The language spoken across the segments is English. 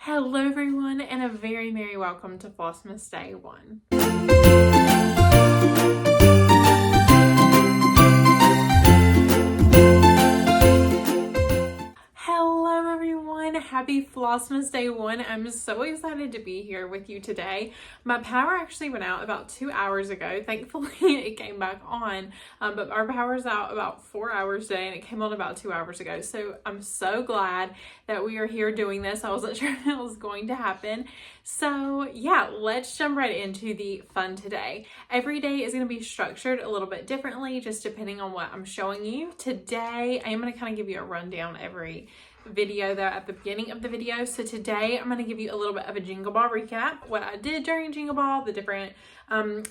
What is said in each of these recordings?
Hello everyone, and a very merry welcome to Flossmas Day 1. Hello everyone, happy Flossmas Day 1. I'm so excited to be here with you today. My power actually went out about 2 hours ago. Thankfully it came back on, but our power's out about 4 hours today and it came on about 2 hours ago. So I'm so glad that we are here doing this. I wasn't sure if it was going to happen. So yeah, let's jump right into the fun today. Every day is going to be structured a little bit differently, just depending on what I'm showing you. Today, I am going to kind of give you a rundown every video though at the beginning of the video. So today I'm going to give you a little bit of a Jingle Ball recap, what I did during Jingle Ball, the different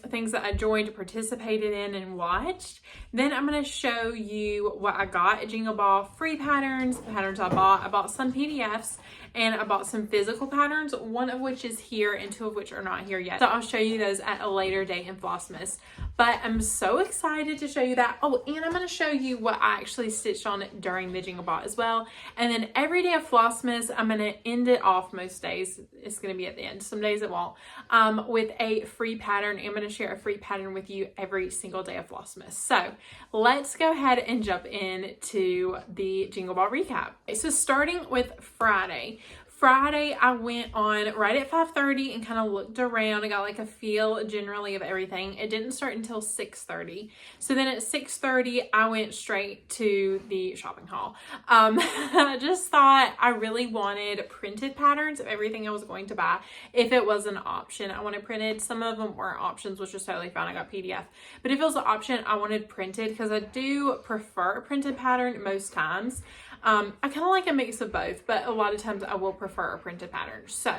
things that I joined, participated in, and watched. Then I'm going to show you what I got at Jingle Ball, free patterns I bought. I bought some PDFs and I bought some physical patterns, one of which is here and two of which are not here yet. So I'll show you those at a later date in Flossmas. But I'm so excited to show you that. Oh, and I'm going to show you what I actually stitched on during the Jingle Ball as well. And then every day of Flossmas, I'm going to end it off most days. It's going to be at the end. Some days it won't. With a free pattern. I'm going to share a free pattern with you every single day of Flossmas. So let's go ahead and jump into the Jingle Ball recap. Okay, so starting with Friday. I went on right at 5:30 and kind of looked around. I got like a feel generally of everything. It didn't start until 6:30. So then at 6:30, I went straight to the shopping haul. I just thought I really wanted printed patterns of everything I was going to buy. If it was an option, I wanted printed. Some of them weren't options, which was totally fine. I got PDF. But if it was an option, I wanted printed because I do prefer a printed pattern most times. I kind of like a mix of both, but a lot of times I will prefer a printed pattern. So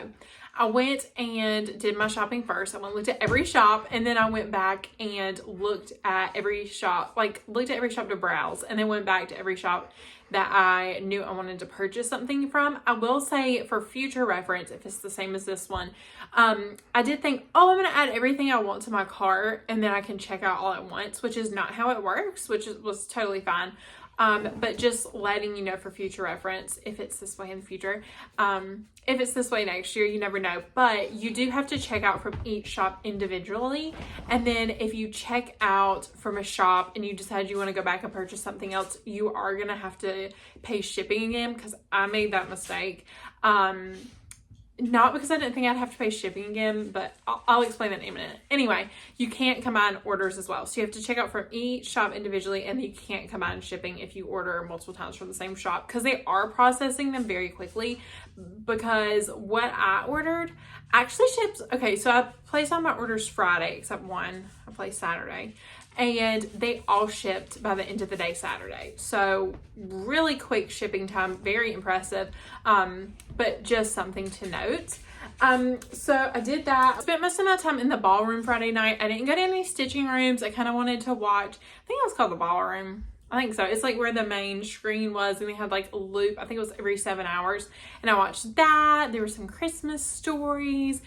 I went and did my shopping first. I went and looked at every shop, and then I went back and looked at every shop, to browse, and then went back to every shop that I knew I wanted to purchase something from. I will say for future reference, if it's the same as this one, I did think, I'm going to add everything I want to my cart and then I can check out all at once, which is not how it works, was totally fine. But just letting you know for future reference, if it's this way in the future, if it's this way next year, you never know, but you do have to check out from each shop individually. And then if you check out from a shop and you decide you want to go back and purchase something else, you are going to have to pay shipping again, because I made that mistake. Not because I didn't think I'd have to pay shipping again, but I'll explain that in a minute. Anyway, you can't combine orders as well. So you have to check out from each shop individually, and you can't combine shipping if you order multiple times from the same shop, because they are processing them very quickly. Because what I ordered actually ships. Okay, so I placed all my orders Friday, except one I placed Saturday. And they all shipped by the end of the day Saturday. So really quick shipping time, very impressive, but just something to note. So I did that. I spent most of my time in the ballroom Friday night. I didn't go to any stitching rooms. I kind of wanted to watch, I think it was called the ballroom. I think so. It's like where the main screen was, and they had like a loop. I think it was every 7 hours. And I watched that. There were some Christmas stories.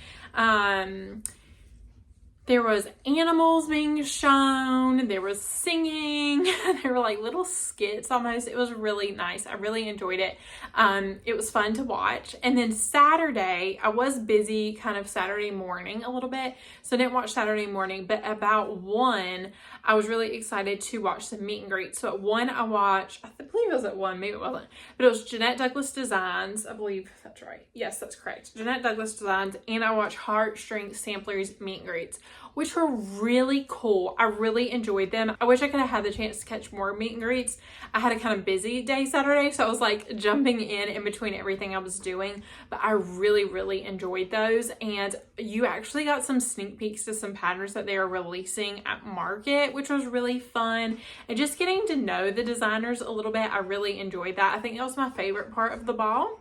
There was animals being shown, there was singing, there were like little skits almost. It was really nice. I really enjoyed it. It was fun to watch. And then Saturday, I was busy kind of Saturday morning a little bit, so I didn't watch Saturday morning, but about 1, I was really excited to watch some meet and greets. So at 1, I watched, I believe it was at 1, maybe it wasn't, but it was Jeanette Douglas Designs. I believe that's right. Yes, that's correct. Jeanette Douglas Designs, and I watched Heartstring Samplers meet and greets, which were really cool. I really enjoyed them. I wish I could have had the chance to catch more meet and greets. I had a kind of busy day Saturday, so I was like jumping in between everything I was doing, but I really enjoyed those. And you actually got some sneak peeks to some patterns that they are releasing at market, which was really fun. And just getting to know the designers a little bit, I really enjoyed that. I think that was my favorite part of the ball.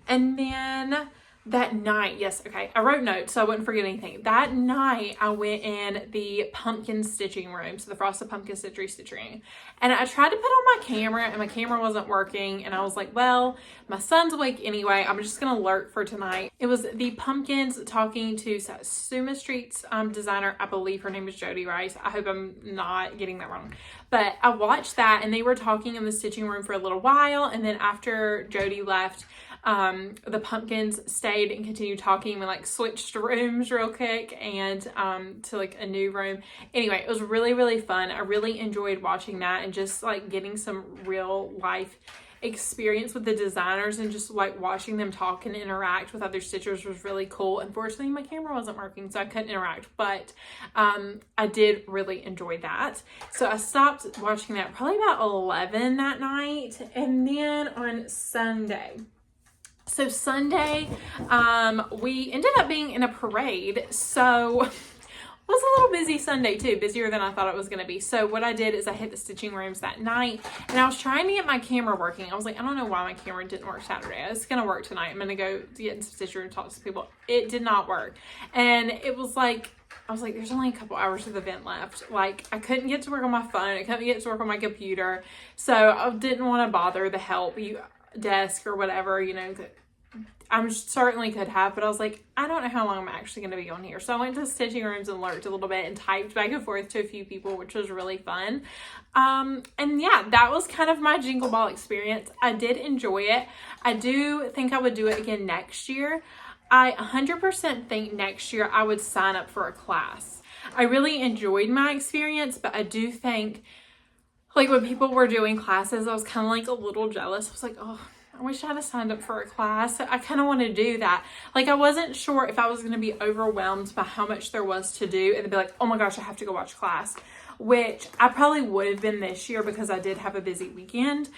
And then that night, yes, okay, I wrote notes so I wouldn't forget anything. That night, I went in the pumpkin stitching room, so the Frosted Pumpkin Stitching. And I tried to put on my camera, and my camera wasn't working, and I was like, well, my son's awake anyway, I'm just gonna lurk for tonight. It was the pumpkins talking to Satsuma Street's designer. I believe her name is Jody Rice. I hope I'm not getting that wrong. But I watched that, and they were talking in the stitching room for a little while, and then after Jody left, The pumpkins stayed and continued talking. We like switched rooms real quick and to like a new room. Anyway, it was really, really fun. I really enjoyed watching that and just like getting some real life experience with the designers, and just like watching them talk and interact with other stitchers was really cool. Unfortunately, my camera wasn't working, so I couldn't interact, but I did really enjoy that. So I stopped watching that probably about 11 that night. And then on Sunday, we ended up being in a parade. So it was a little busy Sunday too, busier than I thought it was going to be. So what I did is I hit the stitching rooms that night, and I was trying to get my camera working. I was like, I don't know why my camera didn't work Saturday. It's going to work tonight. I'm going to go get in some stitcher and talk to some people. It did not work. And it was like, I was like, there's only a couple hours of the event left. Like, I couldn't get to work on my phone. I couldn't get to work on my computer. So I didn't want to bother the help desk or whatever, you know. I certainly could have, but I was like, I don't know how long I'm actually going to be on here. So I went to stitching rooms and lurked a little bit and typed back and forth to a few people, which was really fun. And yeah, that was kind of my Jingle Ball experience. I did enjoy it. I do think I would do it again next year. I 100% think next year I would sign up for a class. I really enjoyed my experience, but I do think, like, when people were doing classes, I was kind of like a little jealous. I was like, oh, I wish I had signed up for a class. I kind of want to do that. Like, I wasn't sure if I was going to be overwhelmed by how much there was to do and then be like, oh my gosh, I have to go watch class, which I probably would have been this year because I did have a busy weekend.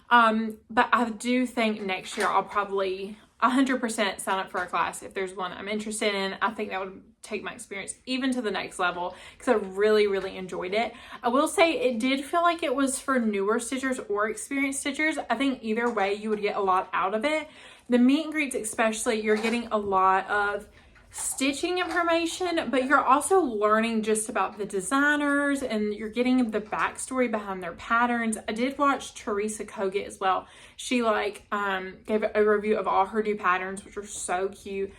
But I do think next year I'll probably 100% sign up for a class if there's one I'm interested in. I think that would take my experience even to the next level because I really, really enjoyed it. I will say it did feel like it was for newer stitchers or experienced stitchers. I think either way you would get a lot out of it. The meet and greets especially, you're getting a lot of stitching information, but you're also learning just about the designers and you're getting the backstory behind their patterns. I did watch Teresa Kogut as well. She gave an overview of all her new patterns, which are so cute.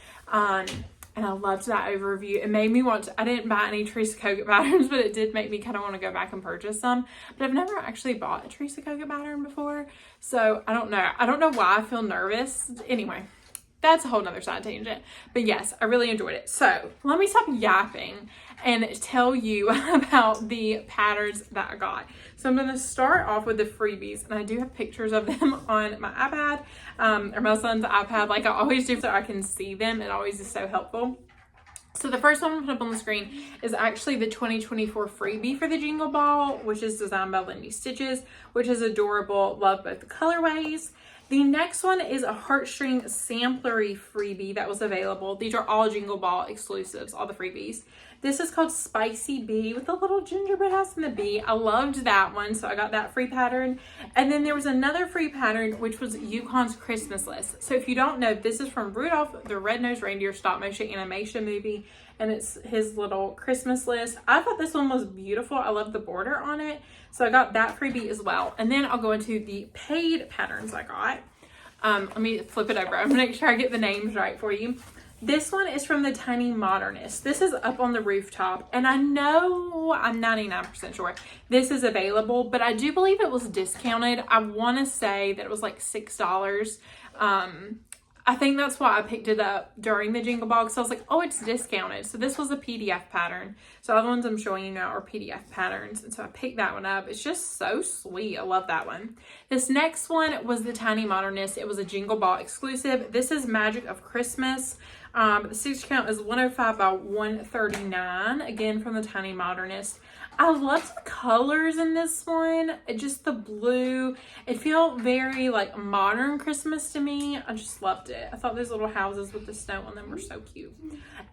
And I loved that overview. It made me want to, I didn't buy any Teresa Kogut patterns, but it did make me kind of want to go back and purchase some. But I've never actually bought a Teresa Kogut pattern before. So I don't know. I don't know why I feel nervous. Anyway, that's a whole nother side tangent. But yes, I really enjoyed it. So let me stop yapping and tell you about the patterns that I got. So I'm going to start off with the freebies, and I do have pictures of them on my iPad, or my son's iPad, like I always do, so I can see them. It always is so helpful. So the first one I'm going to put up on the screen is actually the 2024 freebie for the Jingle Ball, which is designed by Lindy Stitches, which is adorable. Love both the colorways. The next one is a heartstring samplery freebie that was available. These are all Jingle Ball exclusives, all the freebies. This is called Spicy Bee with a little gingerbread house and the bee. I loved that one, so I got that free pattern. And then there was another free pattern, which was Yukon's Christmas List. So if you don't know, this is from Rudolph the Red-Nosed Reindeer stop motion animation movie, and it's his little Christmas list. I thought this one was beautiful. I love the border on it, so I got that freebie as well. And then I'll go into the paid patterns I got. Let me flip it over. I'm gonna make sure I get the names right for you. This one is from the Tiny Modernist. This is up on the rooftop, and I know, I'm 99% sure this is available, but I do believe it was discounted. I want to say that it was like $6. I think that's why I picked it up during the Jingle Ball, because I was like, oh, it's discounted. So this was a PDF pattern. So all the ones I'm showing you now are PDF patterns. And so I picked that one up. It's just so sweet. I love that one. This next one was the Tiny Modernist. It was a Jingle Ball exclusive. This is Magic of Christmas. The stitch count is 105 by 139. Again, from the Tiny Modernist. I love the colors in this one. Just the blue. It felt very like modern Christmas to me. I just loved it. I thought those little houses with the snow on them were so cute.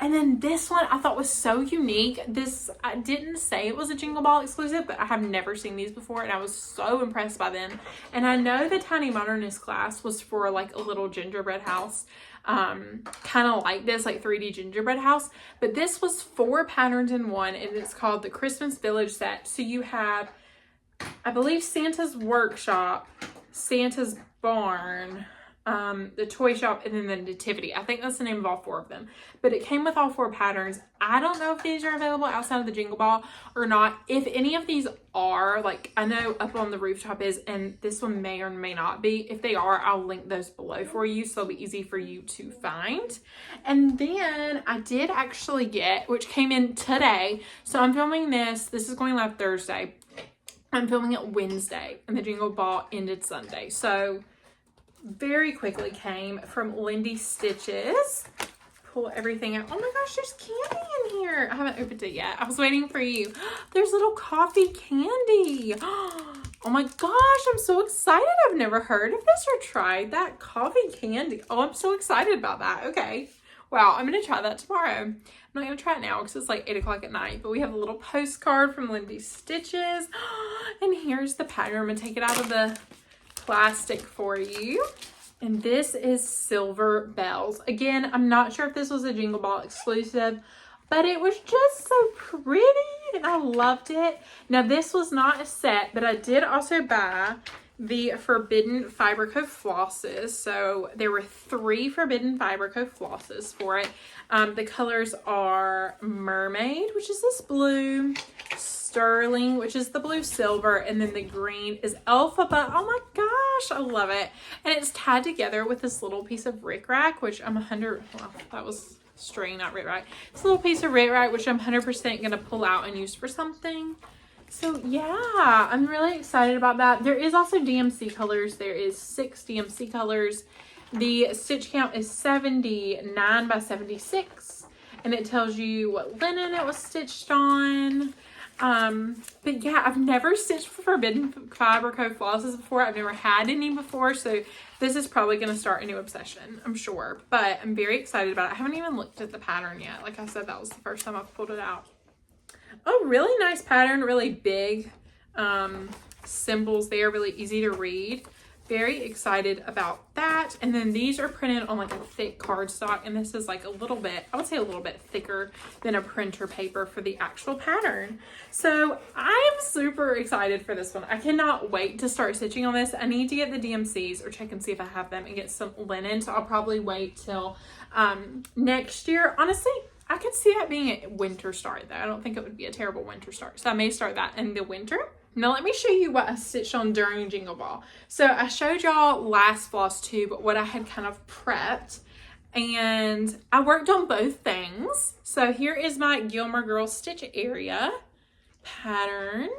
And then this one I thought was so unique. This, I didn't say it was a Jingle Ball exclusive, but I have never seen these before, and I was so impressed by them. And I know the Tiny Modernist class was for like a little gingerbread house, kind of like this, like 3D gingerbread house, but this was 4 patterns in one, and it's called the Christmas Village set. So you have, I believe, Santa's Workshop, Santa's Barn, the toy shop, and then the nativity. I think that's the name of all 4 of them, but it came with all 4 patterns. I don't know if these are available outside of the Jingle Ball or not. If any of these are, like I know Up on the Rooftop is, and this one may or may not be. If they are, I'll link those below for you, so it'll be easy for you to find. And then I did actually get, which came in today, so I'm filming this is going live Thursday. I'm filming it Wednesday, and the Jingle Ball ended Sunday, so very quickly came from Lindy Stitches. Pull everything out. Oh my gosh, there's candy in here. I haven't opened it yet. I was waiting for you. There's little coffee candy. Oh my gosh, I'm so excited. I've never heard of this or tried that coffee candy. Oh, I'm so excited about that. Okay. Wow, I'm going to try that tomorrow. I'm not going to try it now because it's like 8 o'clock at night, but we have a little postcard from Lindy Stitches. And here's the pattern. I'm going to take it out of the plastic for you. And this is Silver Bells. Again, I'm not sure if this was a Jingle Ball exclusive, but it was just so pretty and I loved it. Now this was not a set, but I did also buy the Forbidden Fiberco flosses. So there were 3 Forbidden Fiberco flosses for it. The colors are Mermaid, which is this blue, Sterling, which is the blue silver, and then the green is Alphaba. Oh my gosh, I love it. And it's tied together with this little piece of rickrack, which I'm well, that was string, not rickrack. This little piece of rickrack, which I'm 100% gonna pull out and use for something. So yeah, I'm really excited about that. There is also DMC colors. There is 6 DMC colors. The stitch count is 79 by 76, and it tells you what linen it was stitched on. But yeah, I've never stitched Forbidden Fiberco flosses before. I've never had any before, so this is probably going to start a new obsession, I'm sure. But I'm very excited about it. I haven't even looked at the pattern yet. Like I said, that was the first time I've pulled it out. Oh, really nice pattern, really big symbols there, really easy to read. Very excited about that. And then these are printed on like a thick cardstock, and this is like a little bit, I would say a little bit thicker than a printer paper for the actual pattern. So I am super excited for this one. I cannot wait to start stitching on this. I need to get the DMCs or check and see if I have them and get some linen. So I'll probably wait till next year. Honestly, I could see that being a winter start though. I don't think it would be a terrible winter start. So I may start that in the winter. Now let me show you what I stitched on during Jingle Ball. So I showed y'all last floss tube what I had kind of prepped, and I worked on both things. So here is my Gilmore Girl Stitcharea pattern,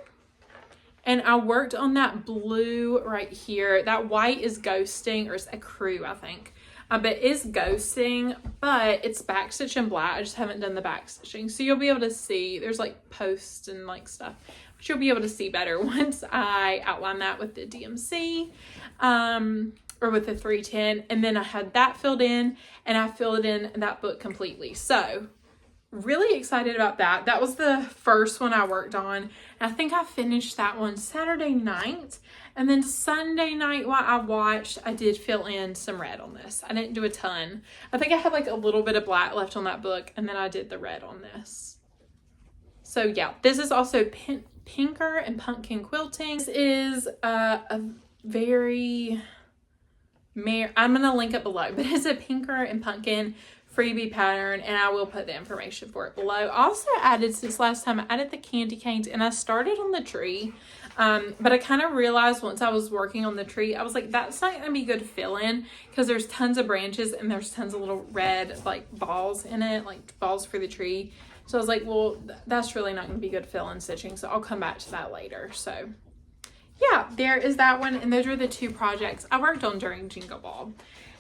and I worked on that blue right here. That white is ghosting, or it's a crew, I think. But is ghosting, but it's backstitch in black. I just haven't done the backstitching. So you'll be able to see, there's like posts and like stuff, which you'll be able to see better once I outline that with the DMC or with the 310. And then I had that filled in, and I filled in that book completely. So really excited about that. That was the first one I worked on. And I think I finished that one Saturday night. And then Sunday night while I watched, I did fill in some red on this. I didn't do a ton. I think I had like a little bit of black left on that book, and then I did the red on this. So yeah, this is also Pinker and Pumpkin Quilting. This is a very, I'm going to link it below, but it's a Pinker and Pumpkin freebie pattern, and I will put the information for it below. I also added, since last time, I added the candy canes, and I started on the tree. But I kind of realized once I was working on the tree, I was like, that's not going to be good fill in because there's tons of branches and there's tons of little red like balls in it, like balls for the tree. So I was like, well, that's really not going to be good fill in stitching. So I'll come back to that later. So yeah, there is that one. And those are the 2 projects I worked on during Jingle Ball.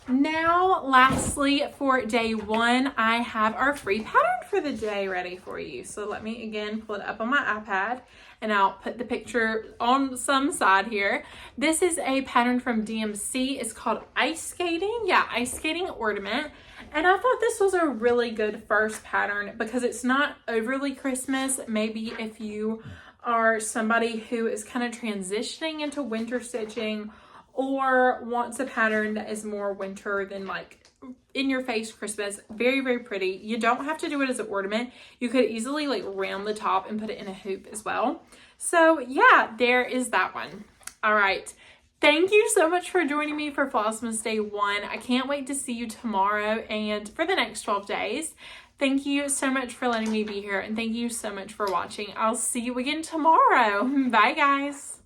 Now, lastly, for day 1, I have our free pattern for the day ready for you. So let me again pull it up on my iPad, and I'll put the picture on some side here. This is a pattern from DMC. It's called Ice Skating. Yeah, Ice Skating Ornament. And I thought this was a really good first pattern because it's not overly Christmas. Maybe if you are somebody who is kind of transitioning into winter stitching, or wants a pattern that is more winter than like in your face Christmas. Very, very pretty. You don't have to do it as an ornament. You could easily like round the top and put it in a hoop as well. So yeah, there is that one. All right. Thank you so much for joining me for Flossmas Day 1. I can't wait to see you tomorrow and for the next 12 days. Thank you so much for letting me be here, and thank you so much for watching. I'll see you again tomorrow. Bye, guys.